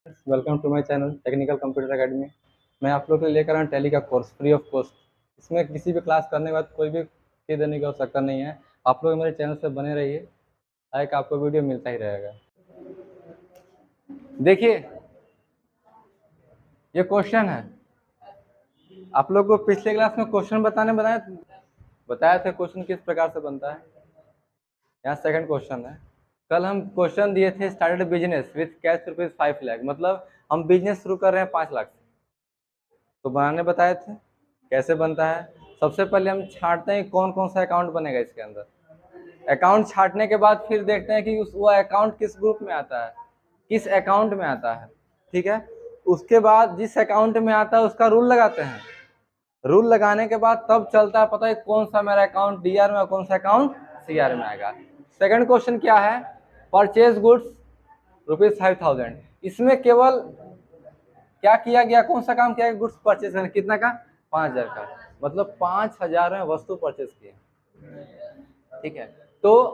Welcome to my channel technical computer academy. मैं आप लोग के लिए लेकर आया टैली का कोर्स फ्री ऑफ कॉस्ट। इसमें किसी भी क्लास करने के बाद कोई भी फी देने की आवश्यकता नहीं है। आप लोग मेरे चैनल से बने रहिए, लाइक आपको वीडियो मिलता ही रहेगा। देखिए, ये क्वेश्चन है। आप लोग को पिछले क्लास में क्वेश्चन बताया थे क्वेश्चन किस प्रकार से बनता है। यहाँ सेकंड क्वेश्चन है। कल हम क्वेश्चन दिए थे started business with cash rupees 5 lakh, मतलब हम बिजनेस शुरू कर रहे हैं 5 लाख से। तो बनाने बताए थे कैसे बनता है। सबसे पहले हम छांटते हैं कौन कौन सा अकाउंट बनेगा इसके अंदर। अकाउंट छांटने के बाद फिर देखते हैं कि वो अकाउंट किस ग्रुप में आता है, किस अकाउंट में आता है। ठीक है, उसके बाद जिस अकाउंट में आता है उसका रूल लगाते हैं। रूल लगाने के बाद तब चलता है पता है कौन सा मेरा अकाउंट डीआर में और कौन सा अकाउंट सीआर में आएगा। सेकंड क्वेश्चन क्या है, परचेज गुड्स ₹5000। इसमें केवल क्या किया गया, कौन सा काम किया गया, गुड्स परचेज करने, कितना का, 5000 का, मतलब 5000 में वस्तु परचेज किए। ठीक है, तो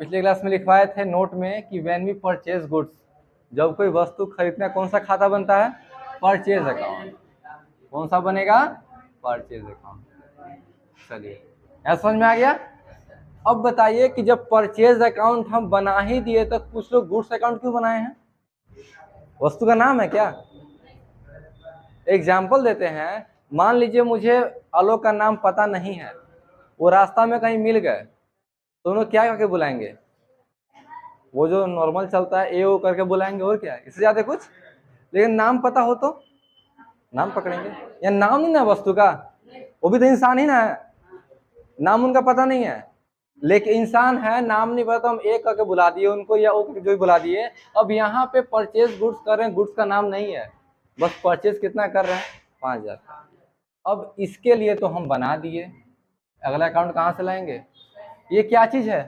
पिछले क्लास में लिखवाए थे नोट में कि व्हेन वी परचेज गुड्स, जब कोई वस्तु खरीदने कौन सा खाता बनता है, परचेज अकाउंट। कौन सा बनेगा, परचेज अकाउंट। चलिए, ऐसा समझ में आ गया। अब बताइए कि जब परचेज अकाउंट हम बना ही दिए तो कुछ लोग गुड्स अकाउंट क्यों बनाए हैं, वस्तु का नाम है क्या। एग्जाम्पल देते हैं, मान लीजिए मुझे आलोक का नाम पता नहीं है, वो रास्ता में कहीं मिल गए, तो उन्हें क्या करके बुलाएंगे, वो जो नॉर्मल चलता है ए ओ करके बुलाएंगे, और क्या, इससे ज्यादा कुछ। लेकिन नाम पता हो तो नाम पकड़ेंगे। या नाम नहीं ना वस्तु का, वो भी तो इंसान ही ना है, नाम उनका पता नहीं है, लेकिन इंसान है, नाम नहीं पता तो हम ए करके बुला दिए उनको, या ओ करके जो भी बुला दिए। अब यहाँ पे परचेज गुड्स कर रहे हैं, गुड्स का नाम नहीं है, बस परचेज कितना कर रहे हैं, 5000 का। अब इसके लिए तो हम बना दिए, अगला अकाउंट कहाँ से लाएंगे। ये क्या चीज है,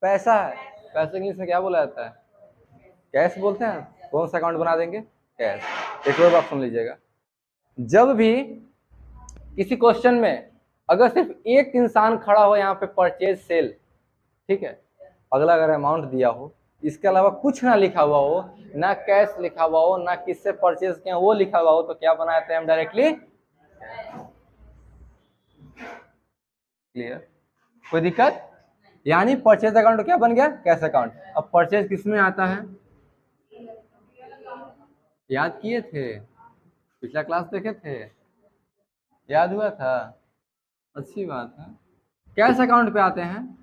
पैसा है। पैसे इंग्लिश में क्या बोला जाता है, कैश बोलते हैं। कौन सा अकाउंट बना देंगे, कैश। एक और बात सुन लीजिएगा, जब भी किसी क्वेश्चन में अगर सिर्फ एक इंसान खड़ा हो यहाँ पे परचेज सेल, ठीक है, अगला अगर अमाउंट दिया हो, इसके अलावा कुछ ना लिखा हुआ हो, ना कैश लिखा हुआ हो, ना किससे परचेज किया वो लिखा हुआ हो, तो क्या बनाते हैं हम डायरेक्टली। क्लियर, कोई दिक्कत। यानी परचेज अकाउंट क्या बन गया, कैश अकाउंट। अब परचेज किस में आता है, याद किए थे, पिछला क्लास देखे थे, याद हुआ था, अच्छी बात है। कैश अकाउंट पे आते हैं,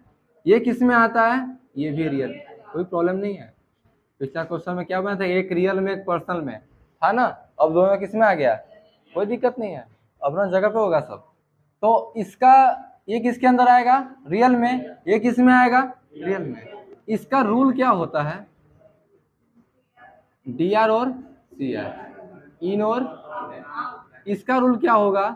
ये किस में आता है, ये भी रियल, कोई प्रॉब्लम नहीं है। पिछला क्वेश्चन में क्या बना था, एक रियल में एक पर्सनल में था ना, अब दोनों किस में आ गया, कोई दिक्कत नहीं है, अपना जगह पे होगा सब। तो इसका ये किसके अंदर आएगा, रियल में, ये किस में आएगा, रियल में। इसका रूल क्या होता है, डी आर और सी आर, इन और, इसका रूल क्या होगा,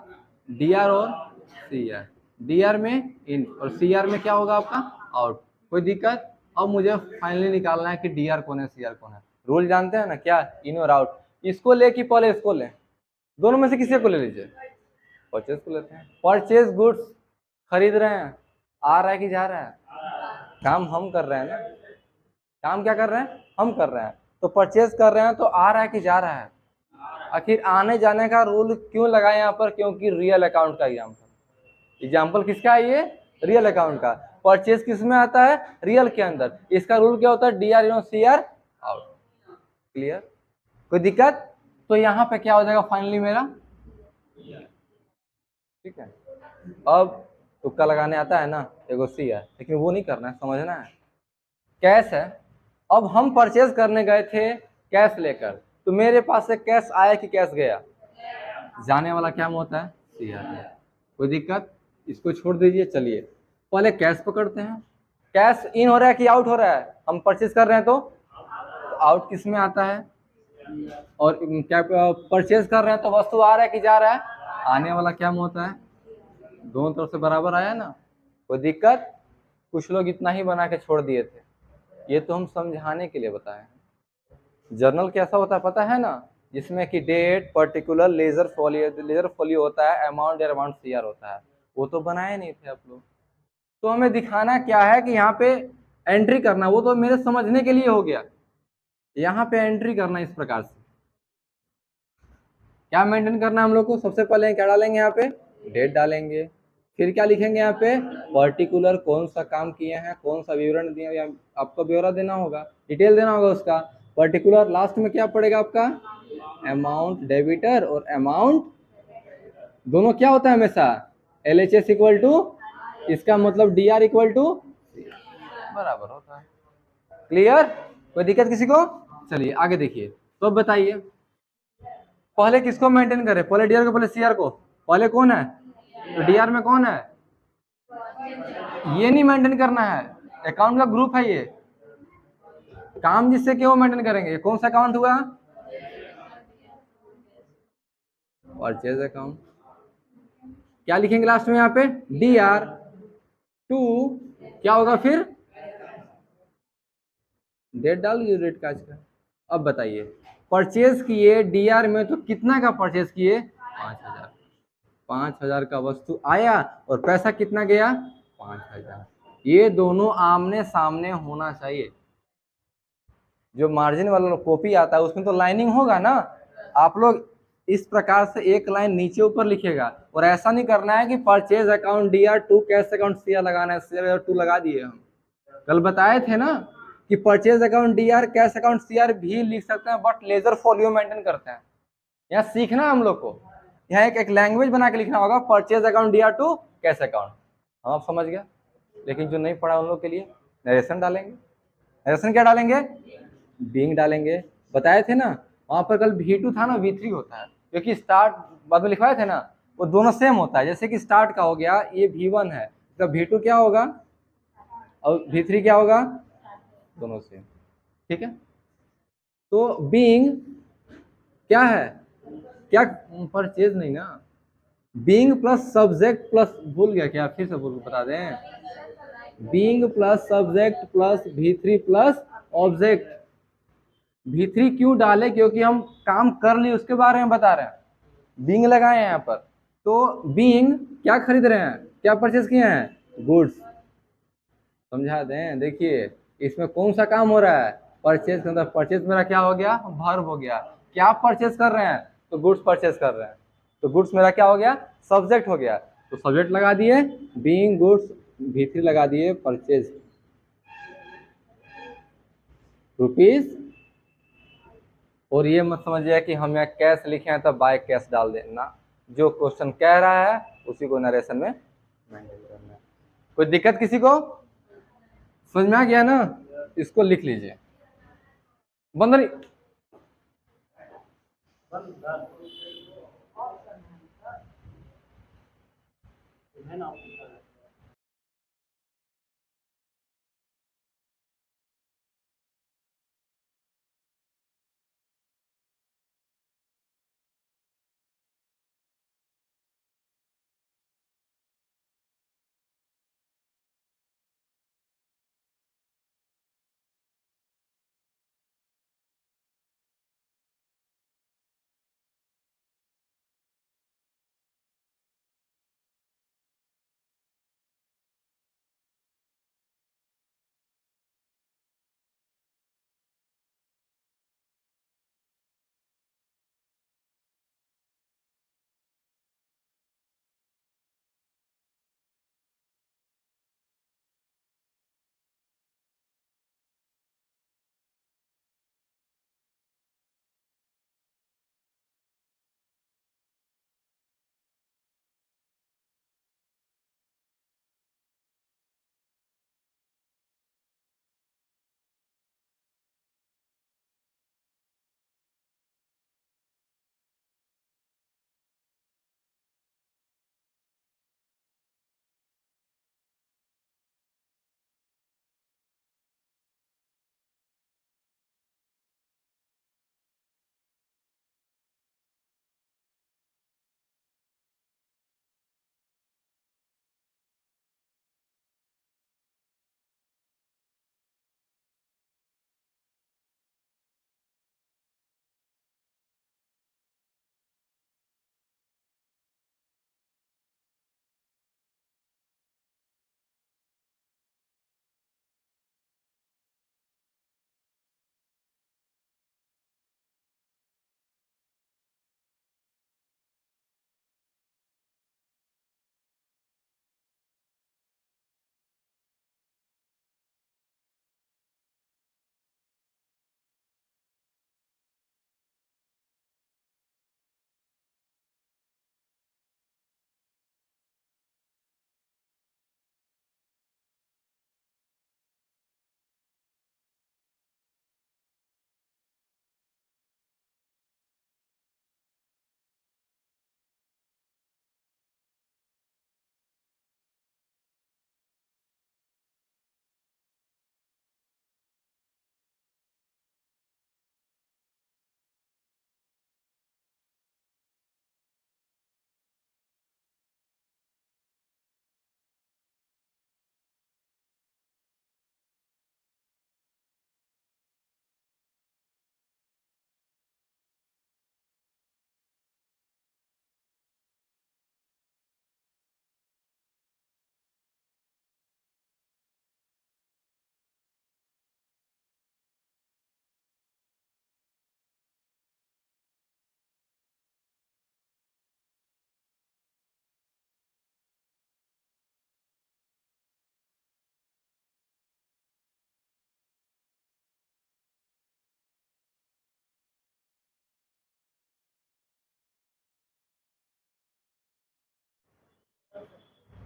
डी आर और सी आर, डी आर में इन और सी आर में क्या होगा आपका, आउट। कोई दिक्कत। अब मुझे फाइनली निकालना है कि डी आर कौन है, सी आर कौन है। रूल जानते हैं ना क्या, इन और आउट। इसको ले कि पहले इसको ले, दोनों में से किसी को ले लीजिए। परचेज को लेते हैं। परचेज गुड्स खरीद रहे हैं, आ रहा है कि जा रहा है, काम हम कर रहे हैं ना, काम क्या कर रहे हैं, हम कर रहे हैं। तो परचेज कर रहे हैं तो आ रहा है कि जा रहा है। आखिर आने जाने का रूल क्यों लगाए यहाँ पर, क्योंकि रियल अकाउंट का एग्जाम्पल किसका है, ये रियल अकाउंट का। परचेज किस में आता है, रियल के अंदर। इसका रूल क्या होता है, D R C R out. Clear, कोई दिक्कत। तो यहाँ पे क्या हो जाएगा फाइनली मेरा, ठीक है। अब तुक्का लगाने आता है ना, एगो सी है, लेकिन वो नहीं करना है, समझना है। कैश है, अब हम परचेज करने गए थे कैश लेकर, तो मेरे पास से कैश आया कि कैश गया, जाने वाला क्या होता है, सी आर। कोई दिक्कत, इसको छोड़ दीजिए। चलिए पहले कैश पकड़ते हैं। कैश इन हो रहा है कि आउट हो रहा है, हम परचेज कर रहे हैं तो आउट किस में आता है, और क्या परचेज कर रहे हैं तो वस्तु आ रहा है कि जा रहा है, आने वाला क्या होता है, दोनों तरफ से बराबर आया ना, कोई दिक्कत। कुछ लोग इतना ही बना के छोड़ दिए थे, ये तो हम समझाने के लिए बताए। जर्नल कैसा होता है पता है ना, जिसमें कि डेट, पर्टिकुलर, लेजर फोलियो होता है, अमाउंट या अमाउंट सीआर होता है, वो तो बनाए नहीं थे आप लोग। तो हमें दिखाना क्या है कि यहाँ पे एंट्री करना, वो तो मेरे समझने के लिए हो गया। यहाँ पे एंट्री करना है इस प्रकार से। क्या मेंटेन करना है हम लोग को? सबसे पहले क्या डालेंगे यहाँ पे? डेट डालेंगे। फिर क्या लिखेंगे यहाँ पे? पर्टिकुलर कौन सा काम किए हैं, कौन सा विवरण दिया, या आपको ब्यौरा देना होगा, डिटेल देना होगा उसका। पर्टिकुलर लास्ट में क्या पड़ेगा आपका? अमाउंट डेबिटर और अमाउंट दोनों क्या होता है हमेशा? LHS इक्वल टू, इसका मतलब DR इक्वल टू बराबर होता है। क्लियर? कोई दिक्कत किसी को? चलिए आगे देखिए। तो अब बताइए पहले किसको मेंटेन करें? पहले DR को, पहले CR को? पहले कौन है? तो DR में कौन है? ये नहीं मेंटेन करना है, अकाउंट का ग्रुप है ये। काम जिससे कि वो मेंटेन करेंगे। कौन सा अकाउंट हुआ? Purchase account. क्या लिखेंगे लास्ट में यहाँ पे? DR टू क्या होगा फिर? डेट डाल दीजिए, डेट का आज का। अब बताइए परचेज किए DR में, तो कितना का परचेज किए? 5,000। 5,000 का वस्तु आया और पैसा कितना गया? 5,000। ये दोनों आमने सामने होना चाहिए। जो मार्जिन वाला कॉपी आता है उसमें तो लाइनिंग होगा ना। आप लोग इस प्रकार से एक लाइन नीचे ऊपर लिखेगा, और ऐसा नहीं करना है कि purchase account DR to, cash account CR लगाना है। CR2 लगा दिए हम, कल बताए थे ना कि purchase account DR, cash account CR भी लिख सकते हैं, बट लेजर फॉलियो मेंटेन करते हैं। यहाँ सीखना हम लोग को, यहाँ एक लैंग्वेज बना के लिखना होगा, purchase account DR to, cash account. हम आप समझ गया। लेकिन जो नहीं पढ़ा उन लोग के लिए नरेशन डालेंगे। नरेशन क्या डालेंगे? बीइंग डालेंगे। बताए थे ना वहां पर कल V2 था ना, V3 होता है, क्योंकि स्टार्ट बाद में लिखवाए थे ना, वो दोनों सेम होता है। जैसे कि स्टार्ट का हो गया, ये V1 है, तो V2 क्या होगा और V3 क्या होगा? दोनों सेम। ठीक है। तो बीइंग क्या है? क्या? परचेज नहीं ना, बीइंग प्लस सब्जेक्ट प्लस, भूल गया क्या? फिर से बोल बता दें। Being plus subject plus V3 plus object. V3 क्यों डाले? क्योंकि हम काम कर लिए उसके बारे में बता रहे हैं। बीइंग लगाए हैं यहाँ पर। तो बीइंग क्या खरीद रहे हैं, क्या परचेज किए हैं? गुड्स। समझा दें। देखिए इसमें कौन सा काम हो रहा है? परचेज के अंदर। परचेज मेरा क्या हो गया? वर्ब हो गया। क्या परचेज कर रहे हैं? तो गुड्स परचेज कर रहे हैं। तो गुड्स मेरा क्या हो गया? सब्जेक्ट हो गया। तो सब्जेक्ट लगा दिए बीइंग गुड्स, V3 लगा दिए परचेज रुपीज। और ये मत समझिए कि हम यहाँ कैश लिखे हैं तो बाय कैश डाल देना। जो क्वेश्चन कह रहा है उसी को नरेशन में मेंटेन करना है। कोई दिक्कत किसी को? समझ में आ गया ना? इसको लिख लीजिए। बंदरी है ना।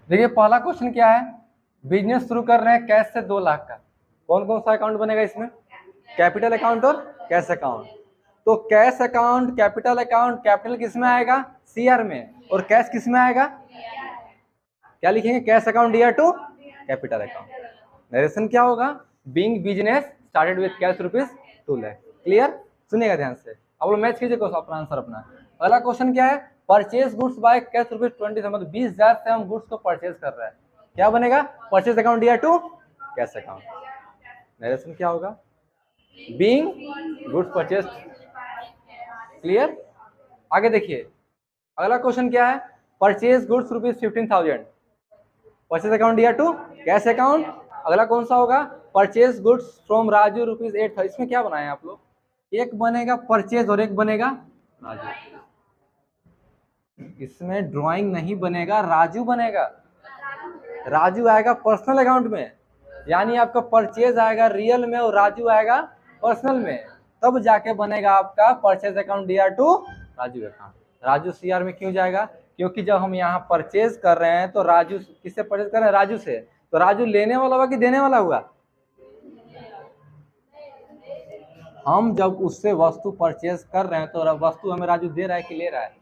देखिए पहला क्वेश्चन क्या है, बिजनेस शुरू कर रहे हैं कैश से 2 लाख का, कौन कौन सा अकाउंट बनेगा इसमें, कैपिटल अकाउंट और कैश अकाउंट। तो cash account capital account, capital किस में आएगा, सीआर में, और कैश किस में आएगा, क्या लिखेंगे, cash account DR to capital account. Narration क्या होगा, being business started with cash ₹2 lakh. Clear, सुनिएगा ध्यान से, आप लोग मैच कीजिए अपना आंसर अपना। अगला क्वेश्चन क्या है, परचेज गुड्स बाय कैश ₹20, मतलब 20,000 से हम गुड्स को परचेज कर रहे हैं, क्या बनेगा, purchase account DR to cash account. Narration क्या होगा, बीइंग गुड्स परचेज। क्लियर, आगे देखिए अगला क्वेश्चन क्या है, purchase goods ₹15,000, purchase account DR to cash account. अगला कौन सा होगा, परचेज गुड्स फ्रॉम राजू ₹8,000। इसमें क्या बनाए आप लोग, एक बनेगा परचेज और एक बनेगा राजू। इसमें ड्राइंग नहीं बनेगा, राजू बनेगा, राजू आएगा पर्सनल अकाउंट में, यानी आपका परचेज आएगा रियल में और राजू आएगा पर्सनल में, तब जाके बनेगा आपका purchase account DR to Raju account. Raju CR में क्यों जाएगा, क्योंकि जब हम यहाँ परचेज कर रहे हैं तो राजू किससे परचेज कर रहे हैं, राजू से, तो राजू लेने वाला हुआ कि देने वाला हुआ, हम जब उससे वस्तु परचेज कर रहे हैं तो वस्तु हमें राजू दे रहा है कि ले रहा है,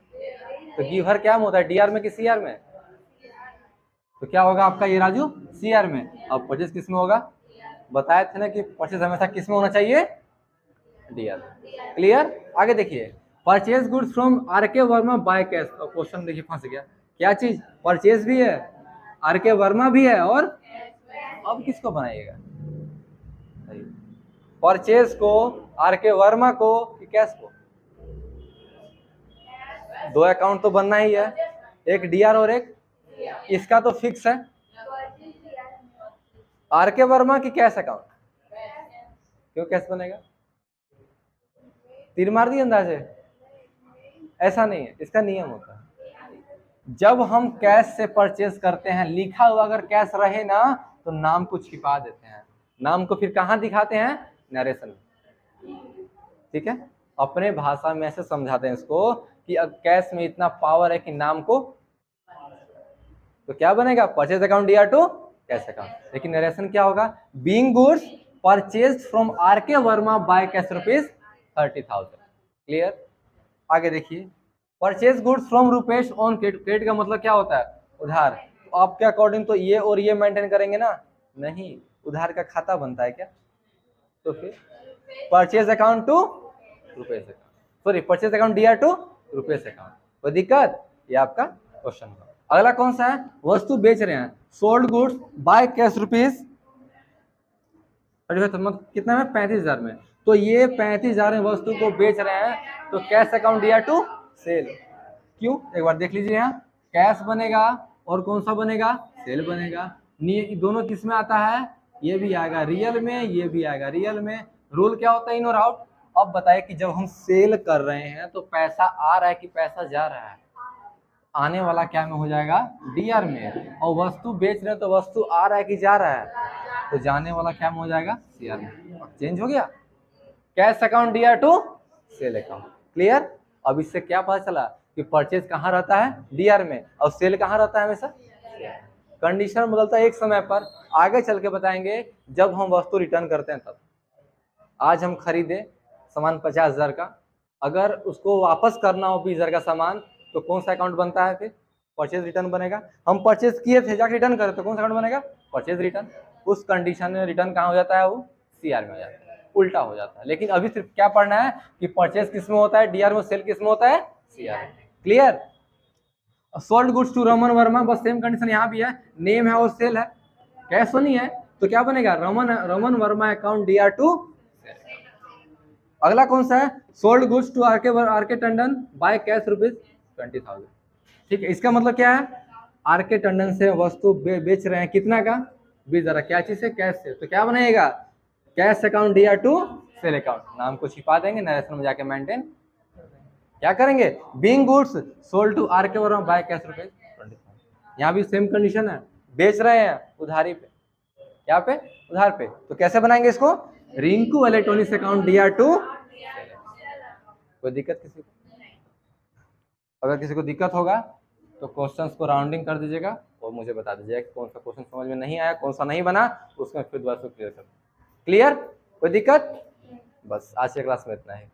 तो गिवर क्या होता है, डीआर में कि सीआर में, तो क्या होगा आपका ये राजू सीआर में। अब परचेज किस में होगा, बताए थे ना कि परचेज हमेशा किस में होना चाहिए, डीआर। क्लियर, आगे देखिए, purchase goods from RK Verma by cash. और क्वेश्चन देखिए फंस गया, क्या चीज, परचेज भी है, आरके वर्मा भी है, और अब किसको बनाइएगा, परचेज को, आरके वर्मा को कि कैश को, दो अकाउंट तो बनना ही है, एक डीआर और एक, इसका तो फिक्स है, आरके वर्मा की कैश अकाउंट, क्यों कैश बनेगा, तीर मार दिए अंदाजे, ऐसा नहीं है, इसका नियम होता है जब हम कैश से परचेज करते हैं, लिखा हुआ अगर कैश रहे ना तो नाम को छिपा देते हैं, नाम को फिर कहाँ दिखाते हैं, नरेशन में। ठीक है, अपने भाषा में ऐसे समझाते हैं इसको कि कैश में इतना पावर है कि नाम को, तो क्या बनेगा, purchase account DR to cash account. लेकिन नरेशन क्या होगा, being goods purchase from RK Verma by cash ₹30,000। Clear, आगे देखिए, purchase goods from Rupesh on credit. Credit का मतलब क्या होता है, उधार, तो आपके अकॉर्डिंग तो ये और ये मेंटेन करेंगे ना, नहीं, उधार का खाता बनता है क्या, तो फिर purchase account to Rupesh account, sorry purchase account DR to Rupesh account, कोई दिक्कत, ये आपका क्वेश्चन होगा। अगला कौन सा है, वस्तु बेच रहे हैं, sold goods by cash rupees, कितना में, 35,000 में, तो ये 35,000 में वस्तु को बेच रहे हैं, तो cash account DR to sale. क्यों, एक बार देख लीजिए, यहाँ कैश बनेगा और कौन सा बनेगा, सेल बनेगा। दोनों किस में आता है, ये भी आएगा रियल में, ये भी आएगा रियल में, रूल क्या होता है, इन और आउट। अब बताए कि जब हम सेल कर रहे हैं तो पैसा आ रहा है कि पैसा जा रहा है, आने वाला क्या में हो जाएगा, डीआर में, और वस्तु बेच रहे हैं तो वस्तु आ रहा है कि जा रहा है, तो जाने वाला क्या में हो जाएगा, सीआर में। चेंज हो गया, cash account DR to sale account. Clear, अब इससे क्या पता चला कि परचेज कहाँ रहता है, डीआर में, और सेल कहाँ रहता है हमेशा, कंडीशन बदलता है एक समय पर, आगे चल के बताएंगे जब हम वस्तु रिटर्न करते हैं तब। आज हम खरीदे सामान 50,000 का, अगर उसको वापस करना हो 20,000 का सामान, तो कौन सा अकाउंट बनता है, फिर परचेज रिटर्न बनेगा। हम परचेज किए थे, जाके रिटर्न करे तो कौन सा अकाउंट बनेगा, परचेज रिटर्न। उस कंडीशन में रिटर्न कहाँ हो जाता है, वो सीआर में हो जाता है, उल्टा हो जाता है। लेकिन अभी सिर्फ क्या पढ़ना है कि परचेज किस में होता है, डीआर में, सेल किस में होता है, सीआर में। Clear, sold goods to Raman Verma, बस सेम कंडीशन यहाँ भी है, नेम है और सेल है, कैश तो नहीं है, तो क्या बनेगा, Raman Verma account DR to. अगला कौन सा है, sold goods to RK Tandon by cash ₹20,000। ठीक है, इसका मतलब क्या है, आरके टंडन से वस्तु बेच रहे हैं, कितना का, 20,000, क्या चीज से, कैश से, तो क्या बनेगा, cash account DR to sale account. नाम को छिपा देंगे, नरेशन में जाके मेंटेन क्या करेंगे, being goods sold to RK Verma by cash ₹20,000। यहाँ भी सेम कंडीशन है, बेच रहे हैं उधारी पे, क्या पे, उधार पे, तो कैसे बनाएंगे इसको, Rinku electronics account DR to. कोई दिक्कत किसी को, अगर किसी को दिक्कत होगा तो क्वेश्चंस को राउंडिंग कर दीजिएगा। और मुझे बता दीजिएगा कि कौन सा क्वेश्चन समझ में नहीं आया, कौन सा नहीं बना, उसको मैं फिर दोबारा से क्लियर कर। क्लियर? कोई दिक्कत? बस आज के क्लास में इतना ही।